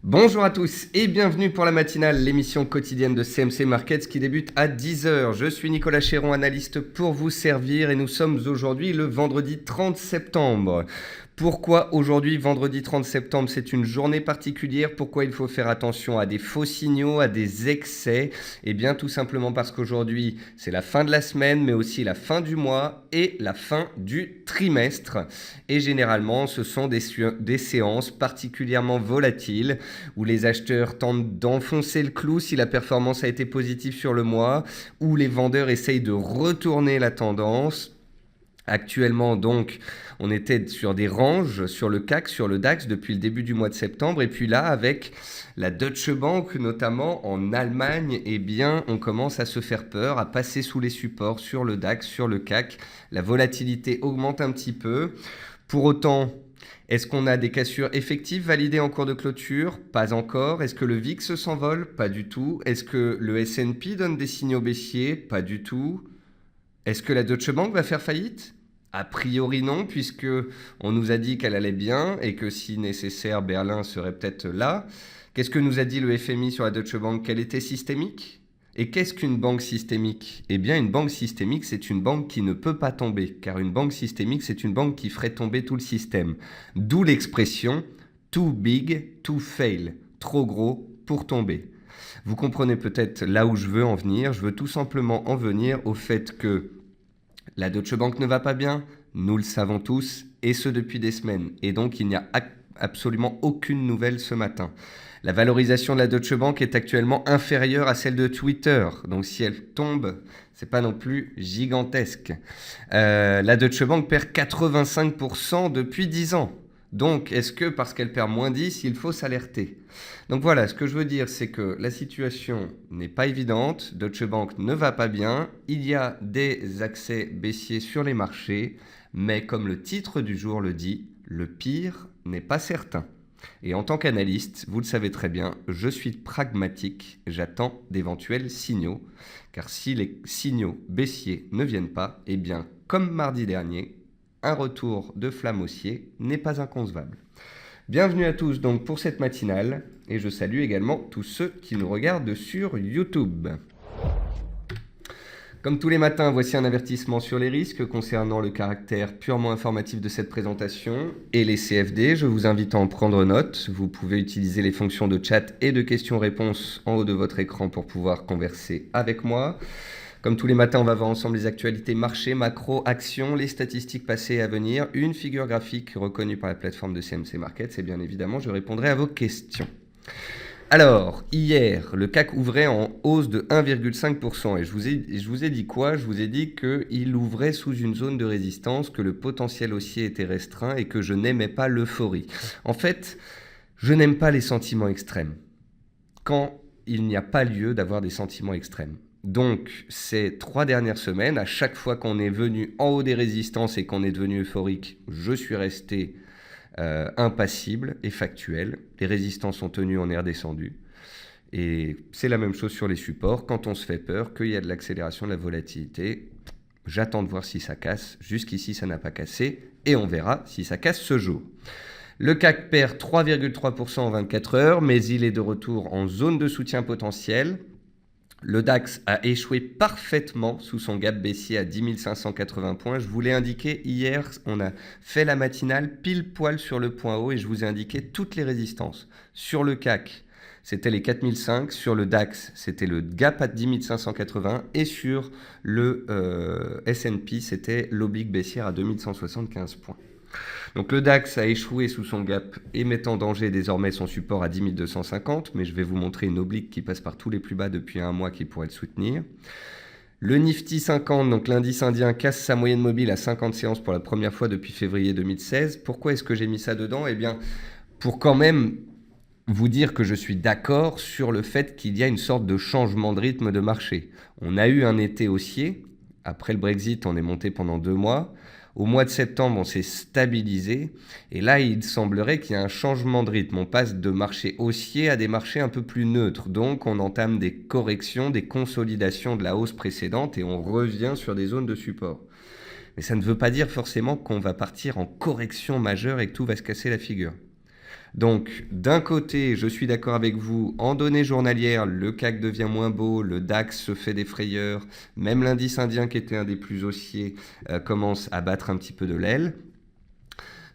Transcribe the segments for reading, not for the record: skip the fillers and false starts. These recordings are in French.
Bonjour à tous et bienvenue pour la matinale, l'émission quotidienne de CMC Markets qui débute à 10 heures. Je suis Nicolas Chéron, analyste pour vous servir et nous sommes aujourd'hui le vendredi 30 septembre. Pourquoi aujourd'hui, vendredi 30 septembre, c'est une journée particulière? Pourquoi il faut faire attention à des faux signaux, à des excès? Eh bien, tout simplement parce qu'aujourd'hui, c'est la fin de la semaine, mais aussi la fin du mois et la fin du trimestre. Et généralement, ce sont des séances particulièrement volatiles où les acheteurs tentent d'enfoncer le clou si la performance a été positive sur le mois, où les vendeurs essayent de retourner la tendance. Actuellement, donc, on était sur des ranges sur le CAC, sur le DAX depuis le début du mois de septembre. Et puis là, avec la Deutsche Bank, notamment en Allemagne, eh bien, on commence à se faire peur, à passer sous les supports sur le DAX, sur le CAC. La volatilité augmente un petit peu. Pour autant, est-ce qu'on a des cassures effectives validées en cours de clôture? Pas encore. Est-ce que le VIX s'envole? Pas du tout. Est-ce que le S&P donne des signaux baissiers? Pas du tout. Est-ce que la Deutsche Bank va faire faillite? A priori non, puisque on nous a dit qu'elle allait bien et que si nécessaire, Berlin serait peut-être là. Qu'est-ce que nous a dit le FMI sur la Deutsche Bank? Qu'elle était systémique? Et qu'est-ce qu'une banque systémique? Eh bien, une banque systémique, c'est une banque qui ne peut pas tomber, car une banque systémique, c'est une banque qui ferait tomber tout le système. D'où l'expression too big to fail, trop gros pour tomber. Vous comprenez peut-être là où je veux en venir. Je veux tout simplement en venir au fait que la Deutsche Bank ne va pas bien, nous le savons tous, et ce depuis des semaines. Et donc, il n'y a absolument aucune nouvelle ce matin. La valorisation de la Deutsche Bank est actuellement inférieure à celle de Twitter. Donc, si elle tombe, c'est pas non plus gigantesque. La Deutsche Bank perd 85% depuis 10 ans. Donc, est-ce que parce qu'elle perd moins 10, il faut s'alerter? Donc voilà, ce que je veux dire, c'est que la situation n'est pas évidente. Deutsche Bank ne va pas bien. Il y a des accès baissiers sur les marchés. Mais comme le titre du jour le dit, le pire n'est pas certain. Et en tant qu'analyste, vous le savez très bien, je suis pragmatique. J'attends d'éventuels signaux. Car si les signaux baissiers ne viennent pas, eh bien, comme mardi dernier, un retour de flamme haussier n'est pas inconcevable. Bienvenue à tous donc pour cette matinale et je salue également tous ceux qui nous regardent sur YouTube. Comme tous les matins, voici un avertissement sur les risques concernant le caractère purement informatif de cette présentation et les CFD. Je vous invite à en prendre note. Vous pouvez utiliser les fonctions de chat et de questions-réponses en haut de votre écran pour pouvoir converser avec moi. Comme tous les matins, on va voir ensemble les actualités marché, macro, actions, les statistiques passées et à venir, une figure graphique reconnue par la plateforme de CMC Markets et bien évidemment, je répondrai à vos questions. Alors, hier, le CAC ouvrait en hausse de 1,5% et je vous ai dit quoi? Je vous ai dit qu'il ouvrait sous une zone de résistance, que le potentiel haussier était restreint et que je n'aimais pas l'euphorie. En fait, je n'aime pas les sentiments extrêmes quand il n'y a pas lieu d'avoir des sentiments extrêmes. Donc, ces 3 dernières semaines, à chaque fois qu'on est venu en haut des résistances et qu'on est devenu euphorique, je suis resté impassible et factuel. Les résistances sont tenues, on est redescendu. Et c'est la même chose sur les supports. Quand on se fait peur, qu'il y a de l'accélération de la volatilité, j'attends de voir si ça casse. Jusqu'ici, ça n'a pas cassé. Et on verra si ça casse ce jour. Le CAC perd 3,3% en 24 heures, mais il est de retour en zone de soutien potentiel. Le DAX a échoué parfaitement sous son gap baissier à 10 580 points. Je vous l'ai indiqué hier, on a fait la matinale pile poil sur le point haut et je vous ai indiqué toutes les résistances. Sur le CAC, c'était les 4005. Sur le DAX, c'était le gap à 10 580. Et sur le S&P, c'était l'oblique baissière à 2175 points. Donc le DAX a échoué sous son gap et met en danger désormais son support à 10 250, mais je vais vous montrer une oblique qui passe par tous les plus bas depuis un mois qui pourrait le soutenir. Le Nifty 50, donc l'indice indien, casse sa moyenne mobile à 50 séances pour la première fois depuis février 2016. Pourquoi est-ce que j'ai mis ça dedans? Eh bien, pour quand même vous dire que je suis d'accord sur le fait qu'il y a une sorte de changement de rythme de marché. On a eu un été haussier. Après le Brexit, on est monté pendant 2 mois. Au mois de septembre, on s'est stabilisé. Et là, il semblerait qu'il y ait un changement de rythme. On passe de marchés haussiers à des marchés un peu plus neutres. Donc, on entame des corrections, des consolidations de la hausse précédente et on revient sur des zones de support. Mais ça ne veut pas dire forcément qu'on va partir en correction majeure et que tout va se casser la figure. Donc, d'un côté, je suis d'accord avec vous, en données journalières, le CAC devient moins beau, le DAX se fait des frayeurs, même l'indice indien qui était un des plus haussiers commence à battre un petit peu de l'aile.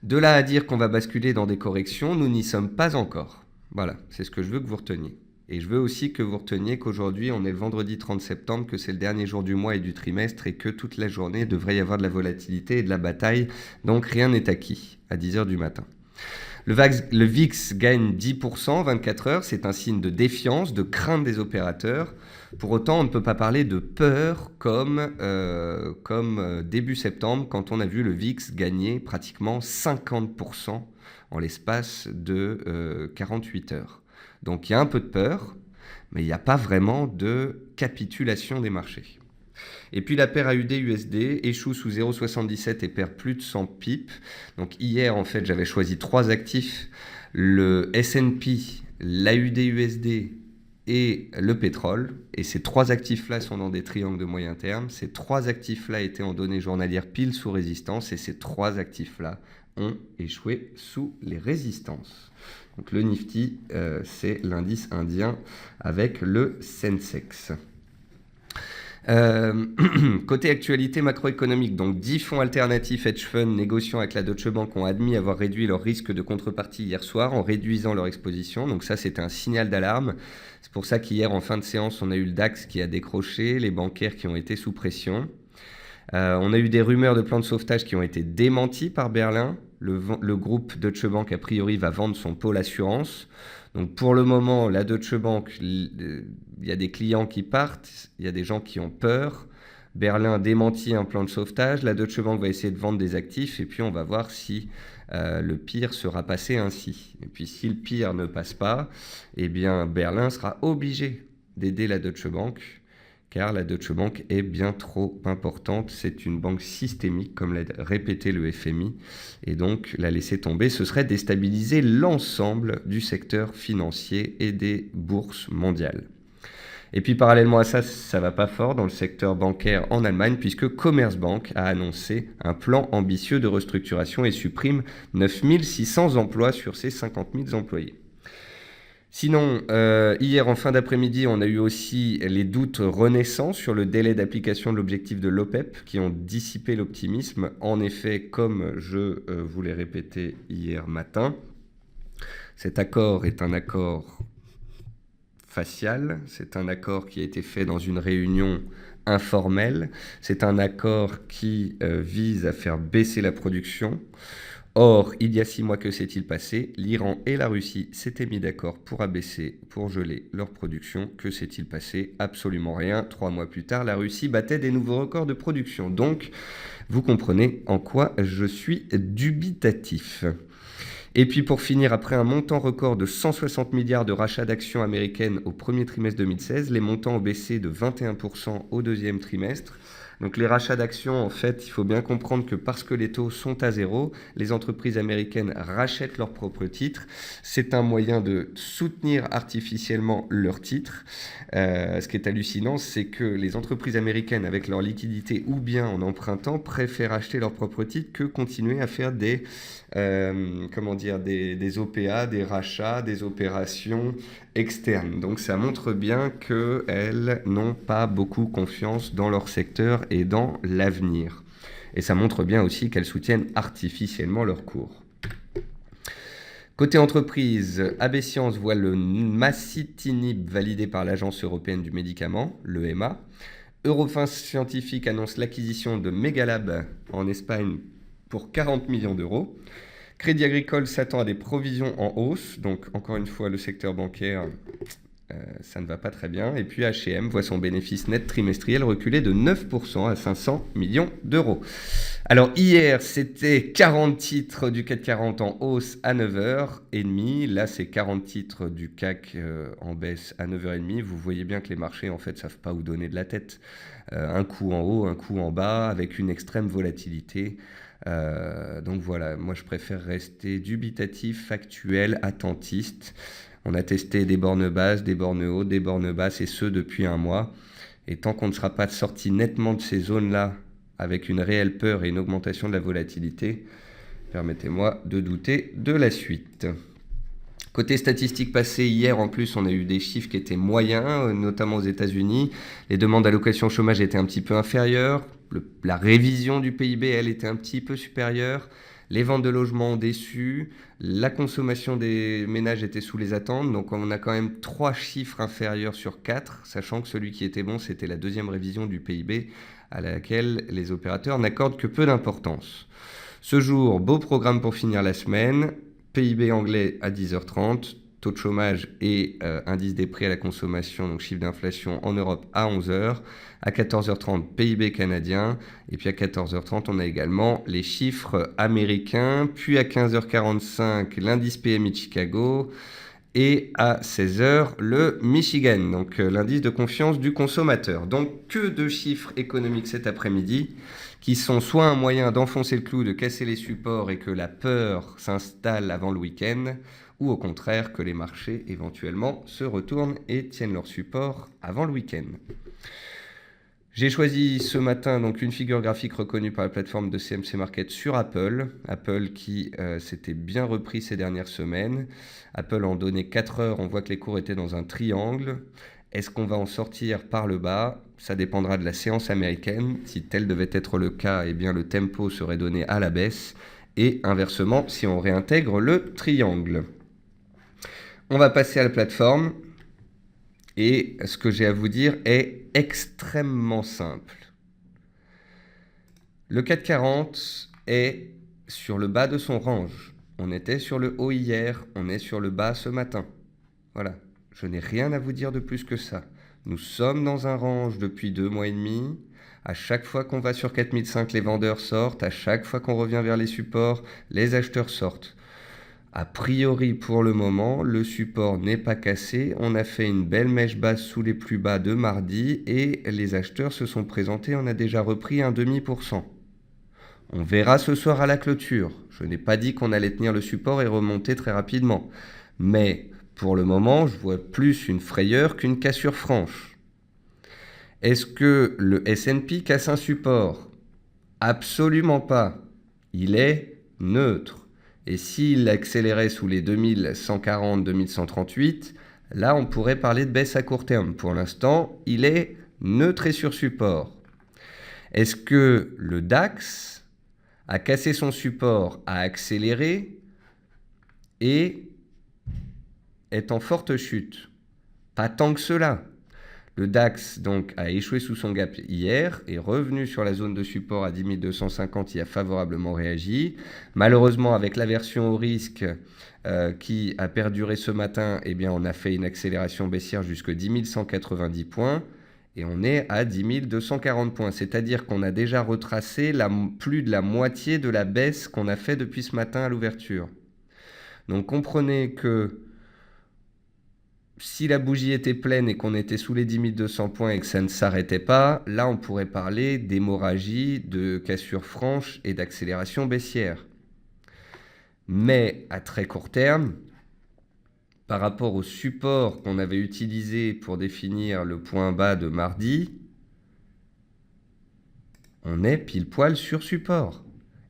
De là à dire qu'on va basculer dans des corrections, nous n'y sommes pas encore. Voilà, c'est ce que je veux que vous reteniez. Et je veux aussi que vous reteniez qu'aujourd'hui, on est le vendredi 30 septembre, que c'est le dernier jour du mois et du trimestre et que toute la journée devrait y avoir de la volatilité et de la bataille. Donc rien n'est acquis à 10h du matin. Le VIX gagne 10% 24 heures, c'est un signe de défiance, de crainte des opérateurs. Pour autant, on ne peut pas parler de peur comme début septembre, quand on a vu le VIX gagner pratiquement 50% en l'espace de 48 heures. Donc il y a un peu de peur, mais il n'y a pas vraiment de capitulation des marchés. Et puis la paire AUD-USD échoue sous 0,77 et perd plus de 100 pips. Donc hier, en fait, j'avais choisi 3 actifs, le S&P, l'AUD-USD et le pétrole. Et ces 3 actifs-là sont dans des triangles de moyen terme. Ces 3 actifs-là étaient en données journalières pile sous résistance. Et ces 3 actifs-là ont échoué sous les résistances. Donc le Nifty, c'est l'indice indien avec le Sensex. Côté actualité macroéconomique, donc 10 fonds alternatifs hedge funds négociant avec la Deutsche Bank ont admis avoir réduit leur risque de contrepartie hier soir en réduisant leur exposition. Donc ça, c'était un signal d'alarme. C'est pour ça qu'hier, en fin de séance, on a eu le DAX qui a décroché, les bancaires qui ont été sous pression. On a eu des rumeurs de plans de sauvetage qui ont été démentis par Berlin. Le groupe Deutsche Bank, a priori, va vendre son pôle assurance. Donc pour le moment, la Deutsche Bank, il y a des clients qui partent, il y a des gens qui ont peur. Berlin démentit un plan de sauvetage, la Deutsche Bank va essayer de vendre des actifs et puis on va voir si le pire sera passé ainsi. Et puis si le pire ne passe pas, eh bien Berlin sera obligé d'aider la Deutsche Bank, car la Deutsche Bank est bien trop importante. C'est une banque systémique, comme l'a répété le FMI, et donc la laisser tomber, ce serait déstabiliser l'ensemble du secteur financier et des bourses mondiales. Et puis parallèlement à ça, ça va pas fort dans le secteur bancaire en Allemagne, puisque Commerzbank a annoncé un plan ambitieux de restructuration et supprime 9600 emplois sur ses 50 000 employés. Sinon, hier en fin d'après-midi, on a eu aussi les doutes renaissants sur le délai d'application de l'objectif de l'OPEP qui ont dissipé l'optimisme. En effet, comme je vous l'ai répété hier matin, cet accord est un accord facial, c'est un accord qui a été fait dans une réunion informelle, c'est un accord qui vise à faire baisser la production. Or, il y a 6 mois, que s'est-il passé? L'Iran et la Russie s'étaient mis d'accord pour abaisser, pour geler leur production. Que s'est-il passé? Absolument rien. 3 mois plus tard, la Russie battait des nouveaux records de production. Donc, vous comprenez en quoi je suis dubitatif. Et puis pour finir, après un montant record de 160 milliards de rachats d'actions américaines au premier trimestre 2016, les montants ont baissé de 21% au deuxième trimestre. Donc les rachats d'actions, en fait, il faut bien comprendre que parce que les taux sont à zéro, les entreprises américaines rachètent leurs propres titres. C'est un moyen de soutenir artificiellement leurs titres. Ce qui est hallucinant, c'est que les entreprises américaines, avec leur liquidité ou bien en empruntant, préfèrent acheter leurs propres titres que continuer à faire des OPA, des rachats, des opérations externes. Donc ça montre bien qu'elles n'ont pas beaucoup confiance dans leur secteur et dans l'avenir. Et ça montre bien aussi qu'elles soutiennent artificiellement leur cours. Côté entreprise, AB Science voit le Masitinib validé par l'Agence européenne du médicament, l'EMA. Eurofins Scientifique annonce l'acquisition de Megalab en Espagne pour 40 millions d'euros. Crédit Agricole s'attend à des provisions en hausse. Donc, encore une fois, le secteur bancaire, ça ne va pas très bien. Et puis, H&M voit son bénéfice net trimestriel reculer de 9% à 500 millions d'euros. Alors, hier, c'était 40 titres du CAC 40 en hausse à 9h30. Là, c'est 40 titres du CAC en baisse à 9h30. Vous voyez bien que les marchés, en fait, ne savent pas où donner de la tête. Un coup en haut, un coup en bas, avec une extrême volatilité. Donc voilà, moi je préfère rester dubitatif, factuel, attentiste. On a testé des bornes basses, des bornes hautes, des bornes basses, et ce depuis un mois. Et tant qu'on ne sera pas sorti nettement de ces zones-là, avec une réelle peur et une augmentation de la volatilité, permettez-moi de douter de la suite. Côté statistiques passées, hier en plus, on a eu des chiffres qui étaient moyens, notamment aux États-Unis. Les demandes d'allocation chômage étaient un petit peu inférieures. La révision du PIB, elle, était un petit peu supérieure. Les ventes de logements ont déçu. La consommation des ménages était sous les attentes. Donc on a quand même 3 chiffres inférieurs sur 4, sachant que celui qui était bon, c'était la deuxième révision du PIB, à laquelle les opérateurs n'accordent que peu d'importance. Ce jour, beau programme pour finir la semaine. PIB anglais à 10h30, taux de chômage et indice des prix à la consommation, donc chiffre d'inflation en Europe à 11h. À 14h30, PIB canadien. Et puis à 14h30, on a également les chiffres américains. Puis à 15h45, l'indice PMI de Chicago. Et à 16h, le Michigan, donc l'indice de confiance du consommateur. Donc que de chiffres économiques cet après-midi, qui sont soit un moyen d'enfoncer le clou, de casser les supports et que la peur s'installe avant le week-end, ou au contraire que les marchés éventuellement se retournent et tiennent leur support avant le week-end. J'ai choisi ce matin donc une figure graphique reconnue par la plateforme de CMC Market sur Apple. Apple qui s'était bien repris ces dernières semaines. Apple en donné 4 heures, on voit que les cours étaient dans un triangle. Est-ce qu'on va en sortir par le bas ? Ça dépendra de la séance américaine. Si tel devait être le cas, eh bien le tempo serait donné à la baisse. Et inversement, si on réintègre le triangle. On va passer à la plateforme. Et ce que j'ai à vous dire est extrêmement simple. Le CAC 40 est sur le bas de son range. On était sur le haut hier, on est sur le bas ce matin. Voilà, je n'ai rien à vous dire de plus que ça. Nous sommes dans un range depuis 2 mois et demi. À chaque fois qu'on va sur 4005, les vendeurs sortent. À chaque fois qu'on revient vers les supports, les acheteurs sortent. A priori, pour le moment, le support n'est pas cassé. On a fait une belle mèche basse sous les plus bas de mardi et les acheteurs se sont présentés. On a déjà repris 0,5%. On verra ce soir à la clôture. Je n'ai pas dit qu'on allait tenir le support et remonter très rapidement. Mais pour le moment, je vois plus une frayeur qu'une cassure franche. Est-ce que le S&P casse un support ? Absolument pas. Il est neutre. Et s'il accélérait sous les 2140-2138, là on pourrait parler de baisse à court terme. Pour l'instant, il est neutre et sur support. Est-ce que le DAX a cassé son support, a accéléré et est en forte chute ? Pas tant que cela. Le DAX donc a échoué sous son gap hier, est revenu sur la zone de support à 10 250, il a favorablement réagi. Malheureusement, avec l'aversion au risque qui a perduré ce matin, eh bien, on a fait une accélération baissière jusqu'à 10 190 points et on est à 10 240 points. C'est-à-dire qu'on a déjà retracé plus de la moitié de la baisse qu'on a fait depuis ce matin à l'ouverture. Donc comprenez que si la bougie était pleine et qu'on était sous les 10 200 points et que ça ne s'arrêtait pas, là on pourrait parler d'hémorragie, de cassure franche et d'accélération baissière. Mais à très court terme, par rapport au support qu'on avait utilisé pour définir le point bas de mardi, on est pile poil sur support.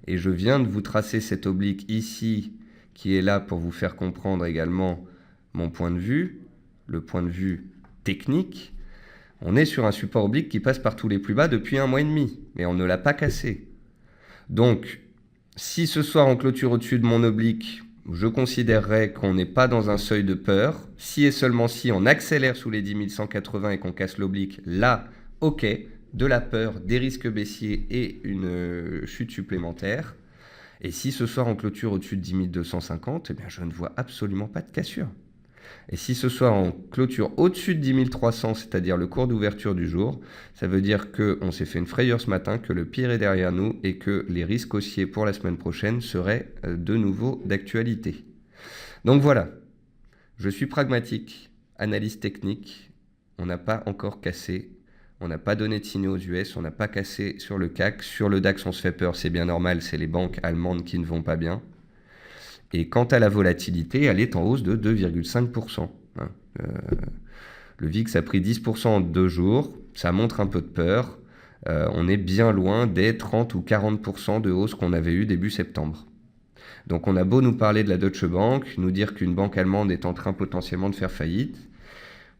Et je viens de vous tracer cette oblique ici qui est là pour vous faire comprendre également mon point de vue. Le point de vue technique, on est sur un support oblique qui passe par tous les plus bas depuis 1 mois et demi, mais on ne l'a pas cassé. Donc, si ce soir on clôture au-dessus de mon oblique, je considérerais qu'on n'est pas dans un seuil de peur. Si et seulement si on accélère sous les 10 180 et qu'on casse l'oblique, là, ok, de la peur, des risques baissiers et une chute supplémentaire. Et si ce soir on clôture au-dessus de 10 250, eh bien je ne vois absolument pas de cassure. Et si ce soir on clôture au-dessus de 10 300, c'est-à-dire le cours d'ouverture du jour, ça veut dire qu'on s'est fait une frayeur ce matin, que le pire est derrière nous et que les risques haussiers pour la semaine prochaine seraient de nouveau d'actualité. Donc voilà, je suis pragmatique, analyse technique, on n'a pas encore cassé, on n'a pas donné de signaux aux US, on n'a pas cassé sur le CAC, sur le DAX on se fait peur, c'est bien normal, c'est les banques allemandes qui ne vont pas bien. Et quant à la volatilité, elle est en hausse de 2,5%. Le VIX a pris 10% en 2 jours, ça montre un peu de peur. On est bien loin des 30 ou 40% de hausse qu'on avait eu début septembre. Donc on a beau nous parler de la Deutsche Bank, nous dire qu'une banque allemande est en train potentiellement de faire faillite.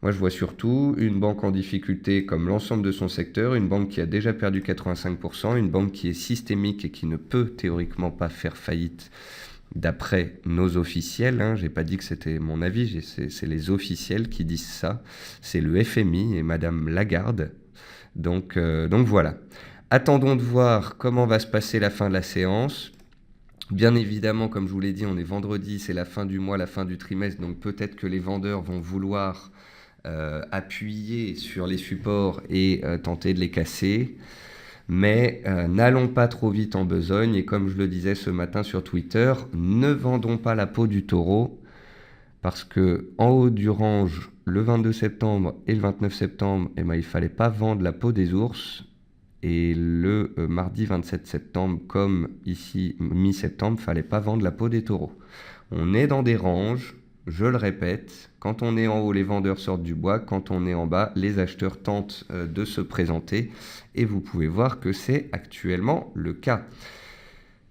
Moi, je vois surtout une banque en difficulté comme l'ensemble de son secteur, une banque qui a déjà perdu 85%, une banque qui est systémique et qui ne peut théoriquement pas faire faillite d'après nos officiels. Je n'ai pas dit que c'était mon avis, c'est les officiels qui disent ça. C'est le FMI et Madame Lagarde. Donc voilà. Attendons de voir comment va se passer la fin de la séance. Bien évidemment, comme je vous l'ai dit, on est vendredi, c'est la fin du mois, la fin du trimestre, donc peut-être que les vendeurs vont vouloir appuyer sur les supports et tenter de les casser. Mais n'allons pas trop vite en besogne, et comme je le disais ce matin sur Twitter, ne vendons pas la peau du taureau, parce que en haut du range, le 22 septembre et le 29 septembre, il ne fallait pas vendre la peau des ours. Et le mardi 27 septembre, comme ici mi-septembre, il ne fallait pas vendre la peau des taureaux. On est dans des ranges, je le répète, quand on est en haut, les vendeurs sortent du bois, quand on est en bas, les acheteurs tentent de se présenter, et vous pouvez voir que c'est actuellement le cas.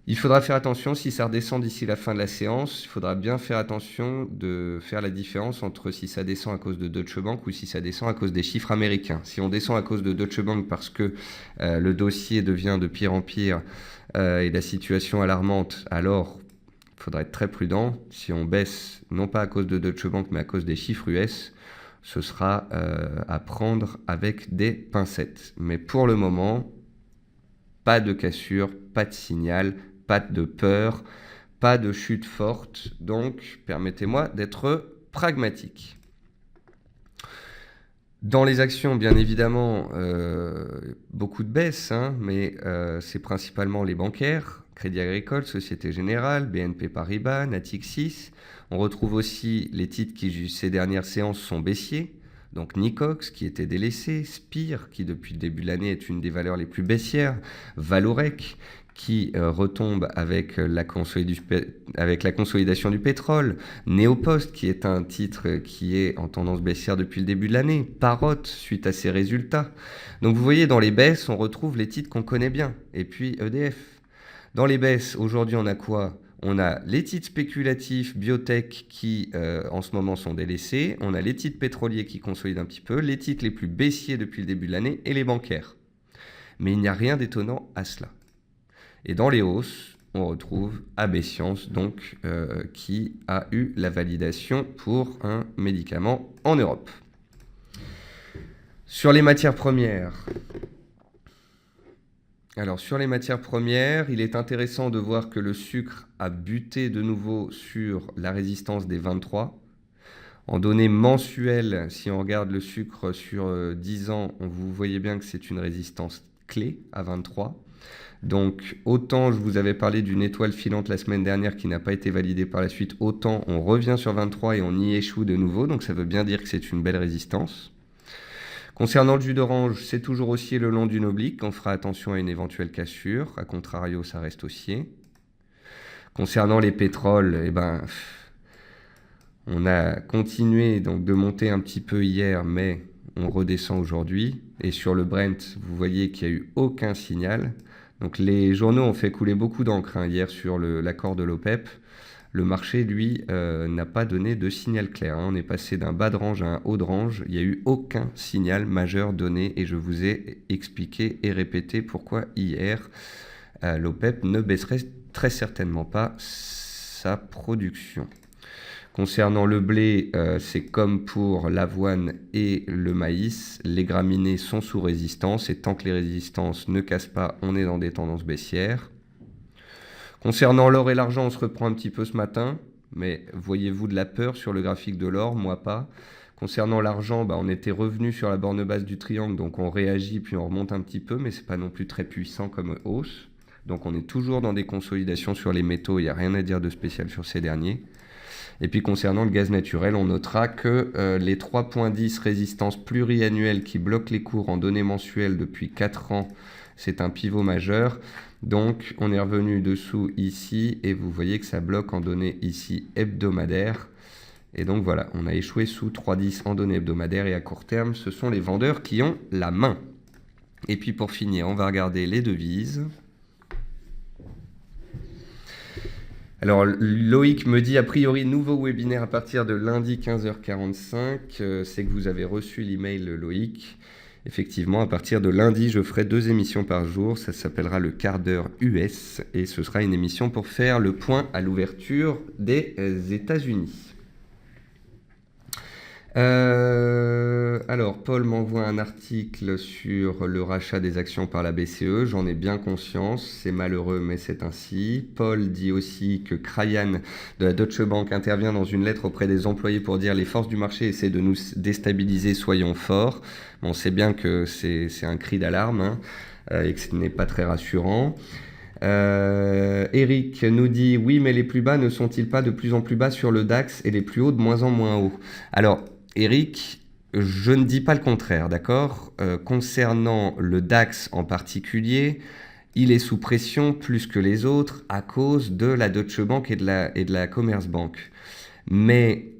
Il faudra faire attention, si ça redescend d'ici la fin de la séance, il faudra bien faire attention de faire la différence entre si ça descend à cause de Deutsche Bank ou si ça descend à cause des chiffres américains. Si on descend à cause de Deutsche Bank parce que le dossier devient de pire en pire et la situation alarmante, alors il faudra être très prudent. Si on baisse, non pas à cause de Deutsche Bank, mais à cause des chiffres US, ce sera à prendre avec des pincettes. Mais pour le moment, pas de cassure, pas de signal, pas de peur, pas de chute forte. Donc, permettez-moi d'être pragmatique. Dans les actions, bien évidemment, beaucoup de baisses, mais c'est principalement les bancaires, Crédit Agricole, Société Générale, BNP Paribas, Natixis. On retrouve aussi les titres qui, ces dernières séances, sont baissiers. Donc Nicox, qui était délaissé, Spire, qui depuis le début de l'année est une des valeurs les plus baissières, Valorec, qui retombe avec la consolidation du pétrole, Neopost, qui est un titre qui est en tendance baissière depuis le début de l'année, Parrot, suite à ses résultats. Donc vous voyez, dans les baisses, on retrouve les titres qu'on connaît bien, et puis EDF. Dans les baisses, aujourd'hui, on a quoi ? On a les titres spéculatifs biotech qui, en ce moment, sont délaissés. On a les titres pétroliers qui consolident un petit peu, les titres les plus baissiers depuis le début de l'année et les bancaires. Mais il n'y a rien d'étonnant à cela. Et dans les hausses, on retrouve AB Science, donc, qui a eu la validation pour un médicament en Europe. Sur les matières premières... Alors, sur les matières premières, il est intéressant de voir que le sucre a buté de nouveau sur la résistance des 23. En données mensuelles, si on regarde le sucre sur 10 ans, vous voyez bien que c'est une résistance clé à 23. Donc, autant je vous avais parlé d'une étoile filante la semaine dernière qui n'a pas été validée par la suite, autant on revient sur 23 et on y échoue de nouveau. Donc, ça veut bien dire que c'est une belle résistance. Concernant le jus d'orange, c'est toujours haussier le long d'une oblique. On fera attention à une éventuelle cassure. A contrario, ça reste haussier. Concernant les pétroles, on a continué donc de monter un petit peu hier, mais on redescend aujourd'hui. Et sur le Brent, vous voyez qu'il n'y a eu aucun signal. Donc les journaux ont fait couler beaucoup d'encre hier sur l'accord de l'OPEP. Le marché, lui, n'a pas donné de signal clair. On est passé d'un bas de range à un haut de range. Il n'y a eu aucun signal majeur donné et je vous ai expliqué et répété pourquoi hier, l'OPEP ne baisserait très certainement pas sa production. Concernant le blé, c'est comme pour l'avoine et le maïs. Les graminées sont sous résistance et tant que les résistances ne cassent pas, on est dans des tendances baissières. Concernant l'or et l'argent, on se reprend un petit peu ce matin, mais voyez-vous de la peur sur le graphique de l'or? Moi pas. Concernant l'argent, on était revenu sur la borne basse du triangle, donc on réagit puis on remonte un petit peu, mais c'est pas non plus très puissant comme hausse. Donc on est toujours dans des consolidations sur les métaux, il n'y a rien à dire de spécial sur ces derniers. Et puis concernant le gaz naturel, on notera que les 3,10 résistances pluriannuelles qui bloquent les cours en données mensuelles depuis 4 ans, c'est un pivot majeur. Donc on est revenu dessous ici et vous voyez que ça bloque en données ici hebdomadaires. Et donc voilà, on a échoué sous 3,10 en données hebdomadaires et à court terme, ce sont les vendeurs qui ont la main. Et puis pour finir, on va regarder les devises. Alors, Loïc me dit, a priori, nouveau webinaire à partir de lundi 15h45. C'est que vous avez reçu l'email, Loïc. Effectivement, à partir de lundi, je ferai 2 émissions par jour. Ça s'appellera le quart d'heure US et ce sera une émission pour faire le point à l'ouverture des États-Unis. Alors, Paul m'envoie un article sur le rachat des actions par la BCE. J'en ai bien conscience, c'est malheureux, mais c'est ainsi. Paul dit aussi que Krajan de la Deutsche Bank intervient dans une lettre auprès des employés pour dire les forces du marché essaient de nous déstabiliser, soyons forts. Bon, on sait bien que c'est un cri d'alarme hein, et que ce n'est pas très rassurant. Eric nous dit oui, mais les plus bas ne sont-ils pas de plus en plus bas sur le DAX et les plus hauts de moins en moins hauts? Alors, Eric, je ne dis pas le contraire, d'accord? Concernant le DAX en particulier, il est sous pression plus que les autres à cause de la Deutsche Bank et de la Commerzbank. Mais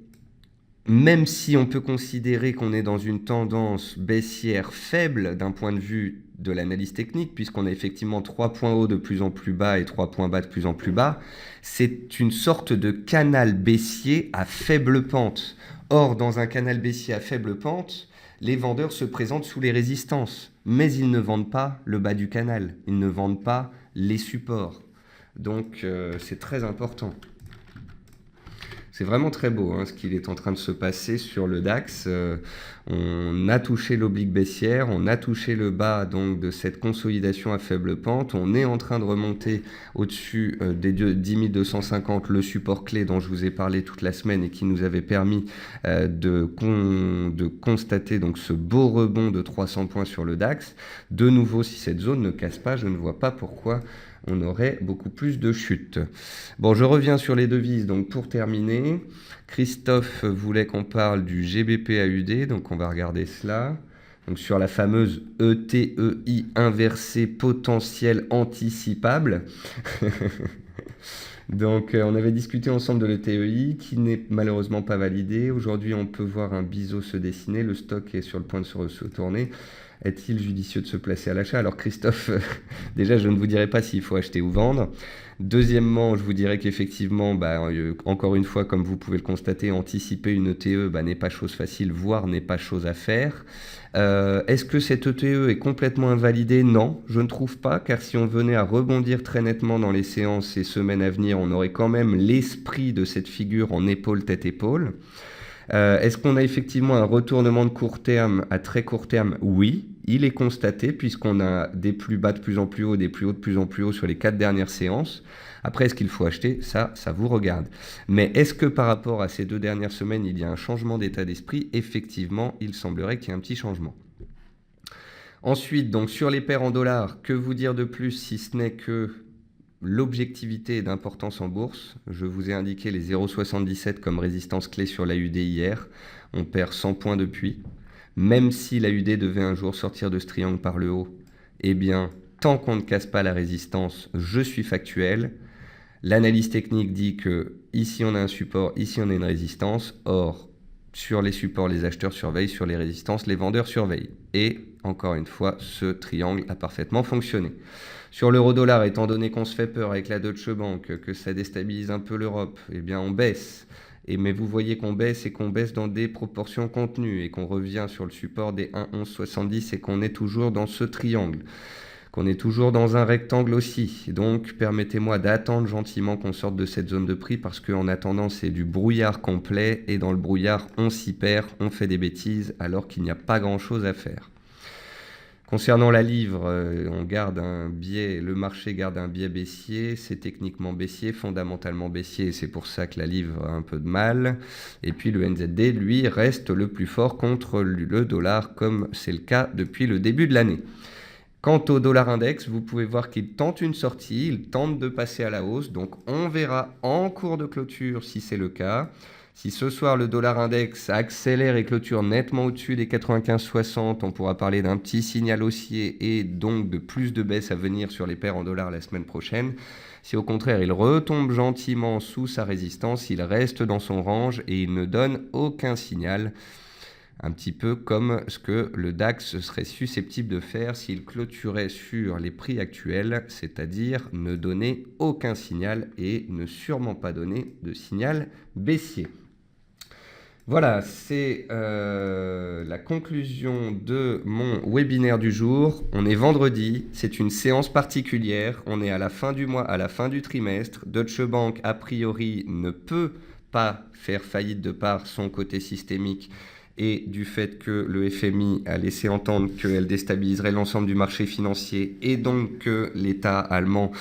même si on peut considérer qu'on est dans une tendance baissière faible d'un point de vue de l'analyse technique, puisqu'on a effectivement 3 points hauts de plus en plus bas et 3 points bas de plus en plus bas, c'est une sorte de canal baissier à faible pente. Or, dans un canal baissier à faible pente, les vendeurs se présentent sous les résistances, mais ils ne vendent pas le bas du canal, ils ne vendent pas les supports. Donc, c'est très important. C'est vraiment très beau hein, ce qu'il est en train de se passer sur le DAX. On a touché l'oblique baissière, on a touché le bas donc, de cette consolidation à faible pente. On est en train de remonter au-dessus des 10 250, le support clé dont je vous ai parlé toute la semaine et qui nous avait permis de constater donc, ce beau rebond de 300 points sur le DAX. De nouveau, si cette zone ne casse pas, je ne vois pas pourquoi on aurait beaucoup plus de chutes. Bon, je reviens sur les devises. Donc, pour terminer, Christophe voulait qu'on parle du GBP-AUD. Donc, on va regarder cela. Donc, sur la fameuse ETEI inversée potentielle anticipable. Donc, on avait discuté ensemble de l'ETEI qui n'est malheureusement pas validé. Aujourd'hui, on peut voir un biseau se dessiner. Le stock est sur le point de se tourner. Est-il judicieux de se placer à l'achat? Alors Christophe, déjà je ne vous dirai pas s'il faut acheter ou vendre. Deuxièmement, je vous dirais qu'effectivement, encore une fois, comme vous pouvez le constater, anticiper une ETE n'est pas chose facile, voire n'est pas chose à faire. Est-ce que cette ETE est complètement invalidée? Non, je ne trouve pas, car si on venait à rebondir très nettement dans les séances et semaines à venir, on aurait quand même l'esprit de cette figure en épaule, tête-épaule. Est-ce qu'on a effectivement un retournement de court terme à très court terme? Oui, il est constaté puisqu'on a des plus bas de plus en plus haut, des plus hauts de plus en plus haut sur les 4 dernières séances. Après, est-ce qu'il faut acheter? Ça vous regarde. Mais est-ce que par rapport à ces 2 dernières semaines, il y a un changement d'état d'esprit? Effectivement, il semblerait qu'il y ait un petit changement. Ensuite, donc sur les paires en dollars, que vous dire de plus si ce n'est que l'objectivité est d'importance en bourse. Je vous ai indiqué les 0,77 comme résistance clé sur l'AUD hier. On perd 100 points depuis. Même si l'AUD devait un jour sortir de ce triangle par le haut, eh bien, tant qu'on ne casse pas la résistance, je suis factuel. L'analyse technique dit que ici on a un support, ici on a une résistance. Or, sur les supports, les acheteurs surveillent, sur les résistances, les vendeurs surveillent. Et, encore une fois, ce triangle a parfaitement fonctionné. Sur l'euro-dollar, étant donné qu'on se fait peur avec la Deutsche Bank, que ça déstabilise un peu l'Europe, eh bien on baisse. Mais vous voyez qu'on baisse et qu'on baisse dans des proportions contenues et qu'on revient sur le support des 1,1170 et qu'on est toujours dans ce triangle, qu'on est toujours dans un rectangle aussi. Donc permettez-moi d'attendre gentiment qu'on sorte de cette zone de prix parce qu'en attendant c'est du brouillard complet et dans le brouillard on s'y perd, on fait des bêtises alors qu'il n'y a pas grand-chose à faire. Concernant la livre, on garde un biais, le marché garde un biais baissier, c'est techniquement baissier, fondamentalement baissier, et c'est pour ça que la livre a un peu de mal. Et puis le NZD, lui, reste le plus fort contre le dollar, comme c'est le cas depuis le début de l'année. Quant au dollar index, vous pouvez voir qu'il tente une sortie, il tente de passer à la hausse, donc on verra en cours de clôture si c'est le cas. Si ce soir le dollar index accélère et clôture nettement au-dessus des 95,60, on pourra parler d'un petit signal haussier et donc de plus de baisse à venir sur les paires en dollars la semaine prochaine. Si au contraire il retombe gentiment sous sa résistance, il reste dans son range et il ne donne aucun signal, Un petit peu comme ce que le DAX serait susceptible de faire s'il clôturait sur les prix actuels, c'est-à-dire ne donner aucun signal et ne sûrement pas donner de signal baissier. Voilà, c'est la conclusion de mon webinaire du jour. On est vendredi, c'est une séance particulière, on est à la fin du mois, à la fin du trimestre. Deutsche Bank, a priori, ne peut pas faire faillite de par son côté systémique et du fait que le FMI a laissé entendre qu'elle déstabiliserait l'ensemble du marché financier et donc que l'État allemand,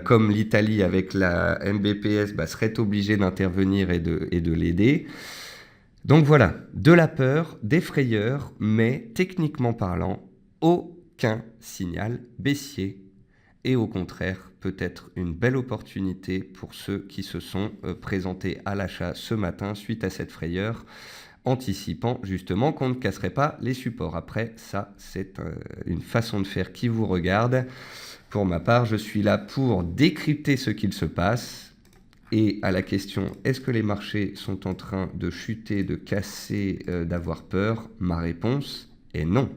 comme l'Italie avec la MBPS, serait obligé d'intervenir et de l'aider. Donc voilà, de la peur, des frayeurs, mais techniquement parlant, aucun signal baissier. Et au contraire, peut-être une belle opportunité pour ceux qui se sont présentés à l'achat ce matin suite à cette frayeur, anticipant justement qu'on ne casserait pas les supports. Après, ça, c'est une façon de faire qui vous regarde. Pour ma part, je suis là pour décrypter ce qu'il se passe. Et à la question, est-ce que les marchés sont en train de chuter, de casser, d'avoir peur? Ma réponse est non.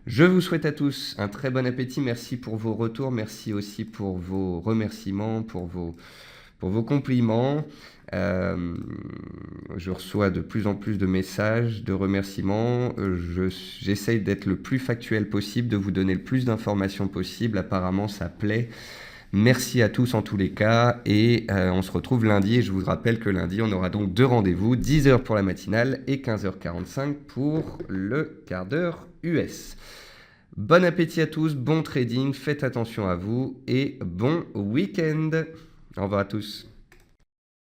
Je vous souhaite à tous un très bon appétit. Merci pour vos retours. Merci aussi pour vos remerciements, pour vos compliments. Je reçois de plus en plus de messages, de remerciements. J'essaye d'être le plus factuel possible, de vous donner le plus d'informations possible. Apparemment, ça plaît. Merci à tous en tous les cas et on se retrouve lundi et je vous rappelle que lundi on aura donc 2 rendez-vous, 10h pour la matinale et 15h45 pour le quart d'heure US. Bon appétit à tous, bon trading, faites attention à vous et bon week-end. Au revoir à tous.